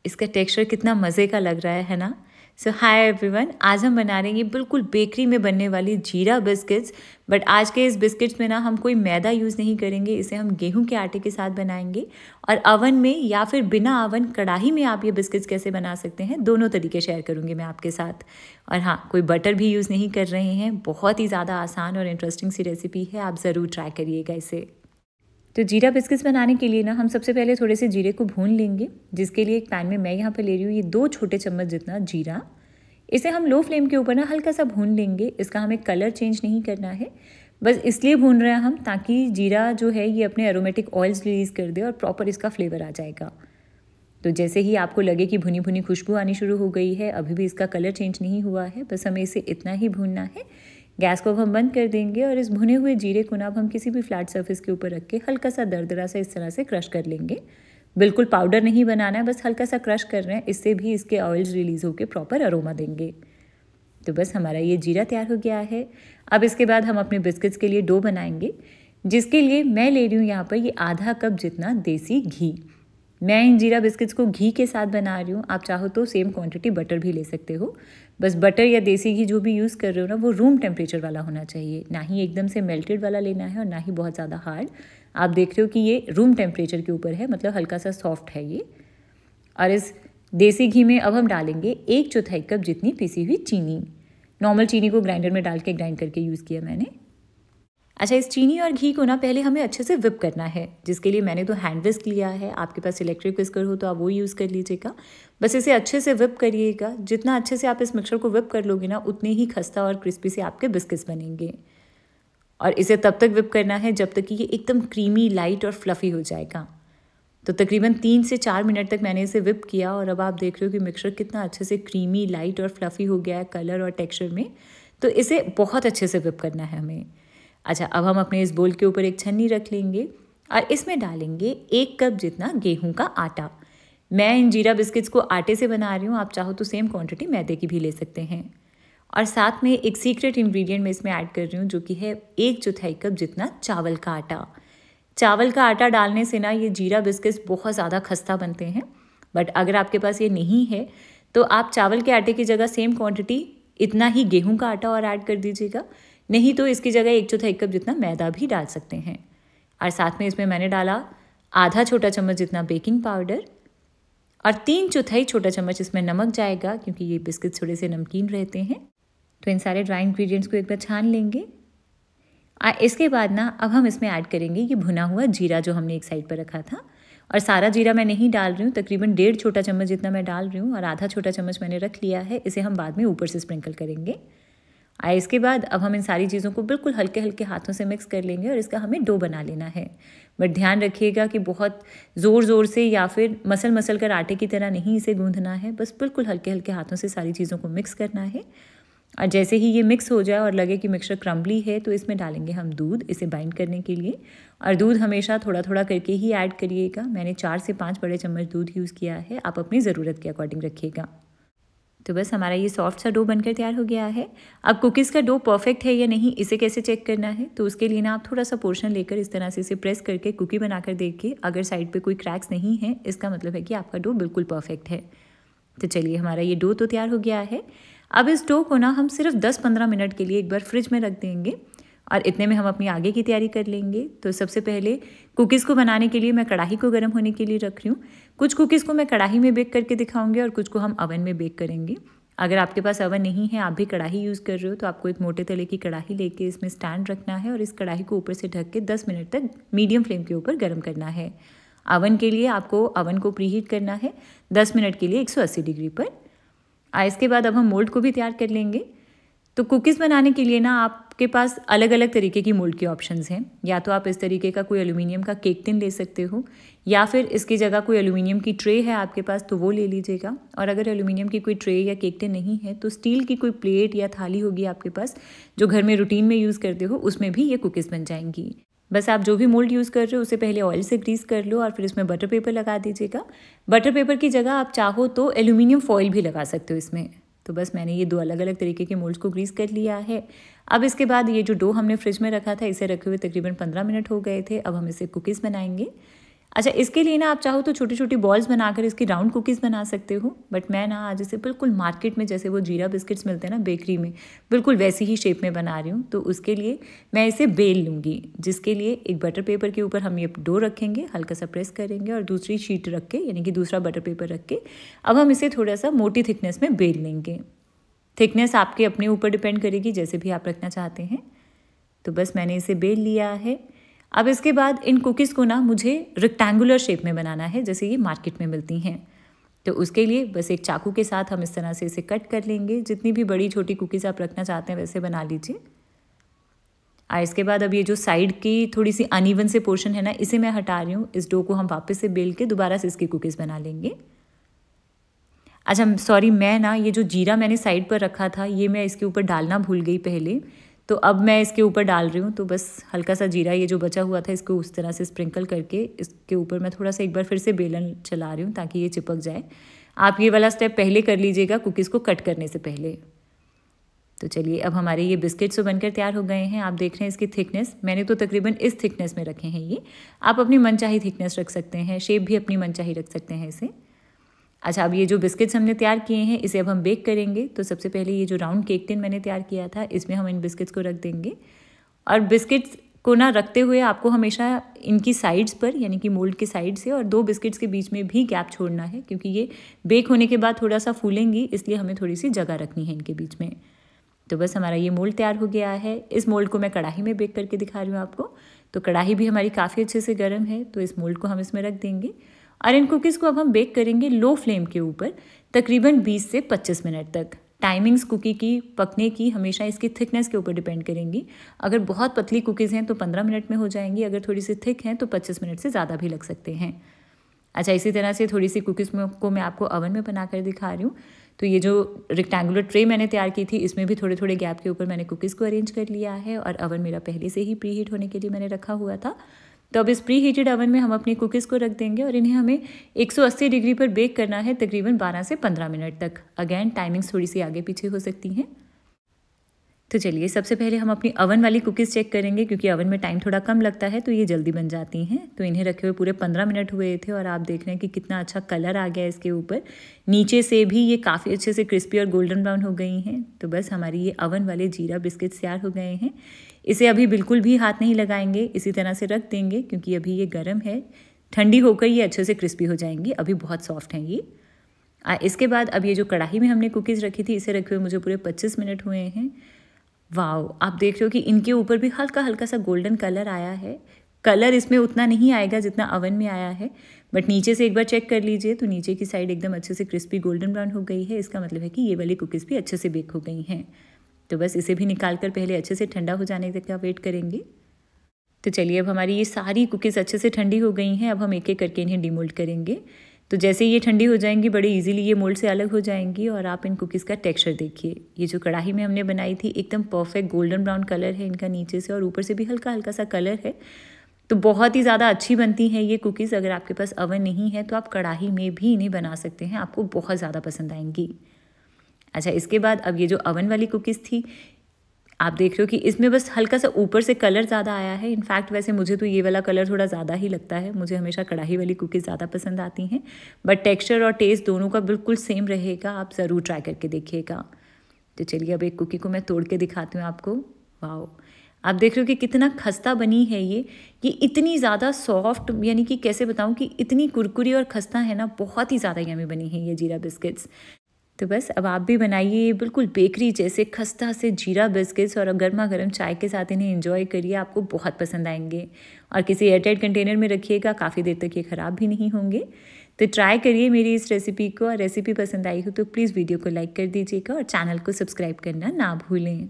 इसका टेक्सचर कितना मज़े का लग रहा है ना। सो हाय एवरीवन, आज हम बना रहे हैं ये बिल्कुल बेकरी में बनने वाली जीरा बिस्किट्स। बट आज के इस बिस्किट्स में ना हम कोई मैदा यूज़ नहीं करेंगे, इसे हम गेहूं के आटे के साथ बनाएंगे। और अवन में या फिर बिना अवन कढ़ाई में आप ये बिस्किट्स कैसे बना सकते हैं, दोनों तरीके शेयर करूँगी मैं आपके साथ। और हाँ, कोई बटर भी यूज़ नहीं कर रहे हैं। बहुत ही ज़्यादा आसान और इंटरेस्टिंग सी रेसिपी है, आप ज़रूर ट्राई करिएगा इसे। तो जीरा बिस्किट्स बनाने के लिए ना हम सबसे पहले थोड़े से जीरे को भून लेंगे, जिसके लिए एक पैन में मैं यहाँ पर ले रही हूँ ये 2 छोटे चम्मच जितना जीरा। इसे हम लो फ्लेम के ऊपर ना हल्का सा भून लेंगे। इसका हमें कलर चेंज नहीं करना है, बस इसलिए भून रहे हैं हम ताकि जीरा जो है ये अपने एरोमेटिक ऑयल्स रिलीज़ कर दे और प्रॉपर इसका फ्लेवर आ जाएगा। तो जैसे ही आपको लगे कि भुनी भुनी खुशबू आनी शुरू हो गई है, अभी भी इसका कलर चेंज नहीं हुआ है, बस हमें इसे इतना ही भूनना है। गैस को अब हम बंद कर देंगे और इस भुने हुए जीरे को ना अब हम किसी भी फ्लैट सरफेस के ऊपर रख के हल्का सा दरदरा सा इस तरह से क्रश कर लेंगे। बिल्कुल पाउडर नहीं बनाना है, बस हल्का सा क्रश कर रहे हैं, इससे भी इसके ऑयल्स रिलीज़ होकर प्रॉपर अरोमा देंगे। तो बस हमारा ये जीरा तैयार हो गया है। अब इसके बाद हम अपने बिस्किट्स के लिए डो बनाएंगे, जिसके लिए मैं ले रही हूँ यहाँ पर ये आधा कप जितना देसी घी। मैं इन जीरा बिस्किट्स को घी के साथ बना रही हूँ, आप चाहो तो सेम क्वांटिटी बटर भी ले सकते हो। बस बटर या देसी घी जो भी यूज़ कर रहे हो ना, वो रूम टेम्परेचर वाला होना चाहिए, ना ही एकदम से मेल्टेड वाला लेना है और ना ही बहुत ज़्यादा हार्ड। आप देख रहे हो कि ये रूम टेम्परेचर के ऊपर है, मतलब हल्का सा सॉफ्ट है ये। और इस देसी घी में अब हम डालेंगे 1/4 कप जितनी पिसी हुई चीनी। नॉर्मल चीनी को ग्राइंडर में डाल के ग्राइंड करके यूज़ किया मैंने। अच्छा, इस चीनी और घी को ना पहले हमें अच्छे से विप करना है, जिसके लिए मैंने तो हैंड विस्क लिया है। आपके पास इलेक्ट्रिक विस्कर हो तो आप वो यूज़ कर लीजिएगा। बस इसे अच्छे से विप करिएगा। जितना अच्छे से आप इस मिक्सचर को विप कर लोगे ना, उतने ही खस्ता और क्रिस्पी से आपके बिस्किट्स बनेंगे। और इसे तब तक विप करना है जब तक कि ये एकदम क्रीमी, लाइट और फ्लफ़ी हो जाएगा। तो तकरीबन 3 से 4 मिनट तक मैंने इसे विप किया और अब आप देख रहे हो कि मिक्सचर कितना अच्छे से क्रीमी, लाइट और फ्लफ़ी हो गया है कलर और टेक्सचर में। तो इसे बहुत अच्छे से विप करना है हमें। अच्छा, अब हम अपने इस बोल के ऊपर एक छन्नी रख लेंगे और इसमें डालेंगे 1 कप जितना गेहूं का आटा। मैं इन जीरा बिस्किट्स को आटे से बना रही हूँ, आप चाहो तो सेम क्वांटिटी मैदे की भी ले सकते हैं। और साथ में एक सीक्रेट इंग्रेडिएंट मैं इसमें ऐड कर रही हूँ, जो कि है 1/4 कप जितना चावल का आटा। चावल का आटा डालने से ना ये जीरा बिस्किट्स बहुत ज़्यादा खस्ता बनते हैं। बट अगर आपके पास ये नहीं है तो आप चावल के आटे की जगह सेम क्वांटिटी इतना ही गेहूं का आटा और ऐड कर दीजिएगा, नहीं तो इसकी जगह 1/4 कप जितना मैदा भी डाल सकते हैं। और साथ में इसमें मैंने डाला आधा छोटा चम्मच जितना बेकिंग पाउडर और 3/4 छोटा चम्मच इसमें नमक जाएगा, क्योंकि ये बिस्किट्स थोड़े से नमकीन रहते हैं। तो इन सारे ड्राई इंग्रेडिएंट्स को एक बार छान लेंगे। इसके बाद ना अब हम इसमें ऐड करेंगे ये भुना हुआ जीरा जो हमने एक साइड पर रखा था। और सारा जीरा मैं नहीं डाल रही हूँ, तकरीबन 1.5 छोटा चम्मच जितना मैं डाल रही हूँ और आधा छोटा चम्मच मैंने रख लिया है। इसे हम बाद में ऊपर से स्प्रिंकल करेंगे। इसके बाद अब हम इन सारी चीज़ों को बिल्कुल हल्के हल्के हाथों से मिक्स कर लेंगे और इसका हमें डो बना लेना है। बट ध्यान रखिएगा कि बहुत ज़ोर ज़ोर से या फिर मसल कर आटे की तरह नहीं इसे गूंथना है, बस बिल्कुल हल्के हल्के हाथों से सारी चीज़ों को मिक्स करना है। और जैसे ही ये मिक्स हो जाए और लगे कि मिक्सचर क्रम्बली है, तो इसमें डालेंगे हम दूध इसे बाइंड करने के लिए। और दूध हमेशा थोड़ा थोड़ा करके ही ऐड करिएगा। मैंने 4 से 5 बड़े चम्मच दूध यूज़ किया है, आप अपनी ज़रूरत के अकॉर्डिंग रखिएगा। तो बस हमारा ये सॉफ्ट सा डो बनकर तैयार हो गया है। अब कुकीज़ का डो परफेक्ट है या नहीं, इसे कैसे चेक करना है, तो उसके लिए ना आप थोड़ा सा पोर्शन लेकर इस तरह से इसे प्रेस करके कुकी बनाकर देखिए। अगर साइड पे कोई क्रैक्स नहीं है, इसका मतलब है कि आपका डो बिल्कुल परफेक्ट है। तो चलिए, हमारा ये डो तो तैयार हो गया है। अब इस डो को ना हम सिर्फ 10-15 मिनट के लिए एक बार फ्रिज में रख देंगे और इतने में हम अपनी आगे की तैयारी कर लेंगे। तो सबसे पहले कुकीज़ को बनाने के लिए मैं कढ़ाई को गर्म होने के लिए रख रही हूँ। कुछ कुकीज़ को मैं कढ़ाई में बेक करके दिखाऊंगी और कुछ को हम अवन में बेक करेंगे। अगर आपके पास अवन नहीं है, आप भी कढ़ाई यूज़ कर रहे हो, तो आपको एक मोटे तले की कढ़ाई लेके इसमें स्टैंड रखना है और इस कढ़ाई को ऊपर से ढक के 10 मिनट तक मीडियम फ्लेम के ऊपर गर्म करना है। अवन के लिए आपको अवन को प्रीहीट करना है 10 मिनट के लिए 180 डिग्री पर। इसके बाद अब हम मोल्ड को भी तैयार कर लेंगे। तो कुकीज़ बनाने के लिए ना आपके पास अलग अलग तरीके की मोल्ड के ऑप्शंस हैं। या तो आप इस तरीके का कोई एल्यूमिनियम का केक टिन ले सकते हो, या फिर इसकी जगह कोई एल्यूमिनियम की ट्रे है आपके पास तो वो ले लीजिएगा। और अगर एल्यूमिनियम की कोई ट्रे या केक टिन नहीं है, तो स्टील की कोई प्लेट या थाली होगी आपके पास, जो घर में रूटीन में यूज़ करते हो, उसमें भी ये कुकीज़ बन जाएंगी। बस आप जो भी मोल्ड यूज़ कर रहे हो उसे पहले ऑयल से ग्रीस कर लो और फिर इसमें बटर पेपर लगा दीजिएगा। बटर पेपर की जगह आप चाहो तो एल्यूमिनियम फॉइल भी लगा सकते हो इसमें। तो बस मैंने ये 2 अलग अलग तरीके के मोल्ड्स को ग्रीस कर लिया है। अब इसके बाद ये जो डो हमने फ्रिज में रखा था, इसे रखे हुए तकरीबन 15 मिनट हो गए थे। अब हम इसे कुकीज़ बनाएंगे। अच्छा, इसके लिए ना आप चाहो तो छोटी छोटी बॉल्स बनाकर इसकी राउंड कुकीज़ बना सकते हो, बट मैं ना आज इसे बिल्कुल मार्केट में जैसे वो जीरा बिस्किट्स मिलते हैं ना बेकरी में, बिल्कुल वैसी ही शेप में बना रही हूँ। तो उसके लिए मैं इसे बेल लूँगी, जिसके लिए एक बटर पेपर के ऊपर हम ये डो रखेंगे, हल्का सा प्रेस करेंगे और दूसरी शीट रख के यानी कि दूसरा बटर पेपर रख के अब हम इसे थोड़ा सा मोटी थिकनेस में बेल लेंगे। थिकनेस आपके अपने ऊपर डिपेंड करेगी, जैसे भी आप रखना चाहते हैं। तो बस मैंने इसे बेल लिया है। अब इसके बाद इन कुकीज़ को ना मुझे रेक्टेंगुलर शेप में बनाना है, जैसे ये मार्केट में मिलती हैं। तो उसके लिए बस एक चाकू के साथ हम इस तरह से इसे कट कर लेंगे। जितनी भी बड़ी छोटी कुकीज़ आप रखना चाहते हैं वैसे बना लीजिए। और इसके बाद अब ये जो साइड की थोड़ी सी अनइवन से पोर्शन है ना, इसे मैं हटा रही हूँ। इस डो को हम वापस से बेल के दोबारा से इसकी कुकीज़ बना लेंगे। अच्छा सॉरी, मैं ना ये जो जीरा मैंने साइड पर रखा था ये मैं इसके ऊपर डालना भूल गई पहले, तो अब मैं इसके ऊपर डाल रही हूँ। तो बस हल्का सा जीरा ये जो बचा हुआ था इसको उस तरह से स्प्रिंकल करके इसके ऊपर मैं थोड़ा सा एक बार फिर से बेलन चला रही हूँ ताकि ये चिपक जाए। आप ये वाला स्टेप पहले कर लीजिएगा कुकीज़ को कट करने से पहले। तो चलिए, अब हमारे ये बिस्किट्स तो बनकर तैयार हो गए हैं। आप देख रहे हैं इसकी थिकनेस, मैंने तो तकरीबन इस थिकनेस में रखे हैं ये। आप अपनी मनचाही थिकनेस रख सकते हैं, शेप भी अपनी मनचाही रख सकते हैं इसे। अच्छा, अब ये जो बिस्किट्स हमने तैयार किए हैं इसे अब हम बेक करेंगे। तो सबसे पहले ये जो राउंड केक टिन मैंने तैयार किया था इसमें हम इन बिस्किट्स को रख देंगे। और बिस्किट्स को ना रखते हुए आपको हमेशा इनकी साइड्स पर यानी कि मोल्ड के साइड से और 2 बिस्किट्स के बीच में भी गैप छोड़ना है, क्योंकि ये बेक होने के बाद थोड़ा सा फूलेंगी, इसलिए हमें थोड़ी सी जगह रखनी है इनके बीच में। तो बस हमारा ये मोल्ड तैयार हो गया है। इस मोल्ड को मैं कढ़ाई में बेक करके दिखा रही हूँ आपको। तो कढ़ाई भी हमारी काफ़ी अच्छे से गर्म है, तो इस मोल्ड को हम इसमें रख देंगे और इन कुकीज़ को अब हम बेक करेंगे लो फ्लेम के ऊपर तकरीबन 20 से 25 मिनट तक। टाइमिंग्स कुकी की पकने की हमेशा इसकी थिकनेस के ऊपर डिपेंड करेंगी। अगर बहुत पतली कुकीज़ हैं तो 15 मिनट में हो जाएंगी, अगर थोड़ी सी थिक हैं तो 25 मिनट से ज़्यादा भी लग सकते हैं। अच्छा, इसी तरह से थोड़ी सी कुकीज़ को मैं आपको ओवन में बना कर दिखा रही हूँ। तो ये जो रेक्टेंगुलर ट्रे मैंने तैयार की थी इसमें भी थोड़े थोड़े गैप के ऊपर मैंने कुकीज़ को अरेंज कर लिया है और ओवन मेरा पहले से ही प्री हीट होने के लिए मैंने रखा हुआ था। तो अब इस प्री हीटेड ओवन में हम अपनी कुकीज़ को रख देंगे और इन्हें हमें 180 डिग्री पर बेक करना है तकरीबन 12 से 15 मिनट तक। अगेन टाइमिंग्स थोड़ी सी आगे पीछे हो सकती हैं। तो चलिए, सबसे पहले हम अपनी ओवन वाली कुकीज़ चेक करेंगे, क्योंकि ओवन में टाइम थोड़ा कम लगता है तो ये जल्दी बन जाती हैं। तो इन्हें रखे हुए पूरे 15 मिनट हुए थे और आप देख रहे हैं कि कितना अच्छा कलर आ गया है इसके ऊपर। नीचे से भी ये काफ़ी अच्छे से क्रिस्पी और गोल्डन ब्राउन हो गई हैं। तो बस हमारी ये ओवन वाले जीरा बिस्किट्स तैयार हो गए हैं। इसे अभी बिल्कुल भी हाथ नहीं लगाएंगे, इसी तरह से रख देंगे क्योंकि अभी ये गर्म है। ठंडी होकर ये अच्छे से क्रिस्पी हो जाएंगी, अभी बहुत सॉफ्ट हैं ये। इसके बाद अब ये जो कढ़ाई में हमने कुकीज़ रखी थी इसे रखे हुए मुझे पूरे 25 मिनट हुए हैं। वाओ, आप देख रहे हो कि इनके ऊपर भी हल्का हल्का सा गोल्डन कलर आया है। कलर इसमें उतना नहीं आएगा जितना ओवन में आया है, बट नीचे से एक बार चेक कर लीजिए तो नीचे की साइड एकदम अच्छे से क्रिस्पी गोल्डन ब्राउन हो गई है। इसका मतलब है कि ये वाली कुकीज़ भी अच्छे से बेक हो गई हैं। तो बस इसे भी निकाल कर पहले अच्छे से ठंडा हो जाने तक का वेट करेंगे। तो चलिए, अब हमारी ये सारी कुकीज़ अच्छे से ठंडी हो गई हैं। अब हम एक एक करके इन्हें डीमोल्ड करेंगे। तो जैसे ये ठंडी हो जाएंगी बड़े इजीली ये मोल्ड से अलग हो जाएंगी। और आप इन कुकीज़ का टेक्सचर देखिए, ये जो कढ़ाई में हमने बनाई थी एकदम परफेक्ट गोल्डन ब्राउन कलर है इनका नीचे से और ऊपर से भी हल्का हल्का सा कलर है। तो बहुत ही ज़्यादा अच्छी बनती हैं ये कुकीज़। अगर आपके पास ओवन नहीं है तो आप कढ़ाई में भी इन्हें बना सकते हैं, आपको बहुत ज़्यादा पसंद आएंगी। अच्छा, इसके बाद अब ये जो ओवन वाली कुकीज़ थी आप देख रहे हो कि इसमें बस हल्का सा ऊपर से कलर ज़्यादा आया है। इनफैक्ट वैसे मुझे तो ये वाला कलर थोड़ा ज़्यादा ही लगता है, मुझे हमेशा कढ़ाई वाली कुकीज़ ज़्यादा पसंद आती हैं। बट टेक्सचर और टेस्ट दोनों का बिल्कुल सेम रहेगा, आप ज़रूर ट्राई करके देखिएगा। तो चलिए, अब एक कुकी को मैं तोड़ के दिखाती हूँ आपको। वाओ, आप देख रहे हो कि कितना खस्ता बनी है ये इतनी ज़्यादा सॉफ्ट, यानी कि कैसे बताऊँ कि इतनी कुरकुरी और खस्ता है ना, बहुत ही ज़्यादा यम्मी बनी है ये जीरा बिस्किट्स। तो बस अब आप भी बनाइए बिल्कुल बेकरी जैसे खस्ता से जीरा बिस्किट्स और गर्मा गर्म चाय के साथ इन्हें एंजॉय करिए, आपको बहुत पसंद आएंगे। और किसी एयरटाइट कंटेनर में रखिएगा, काफ़ी देर तक ये ख़राब भी नहीं होंगे। तो ट्राई करिए मेरी इस रेसिपी को, और रेसिपी पसंद आई हो तो प्लीज़ वीडियो को लाइक कर दीजिएगा और चैनल को सब्सक्राइब करना ना भूलें।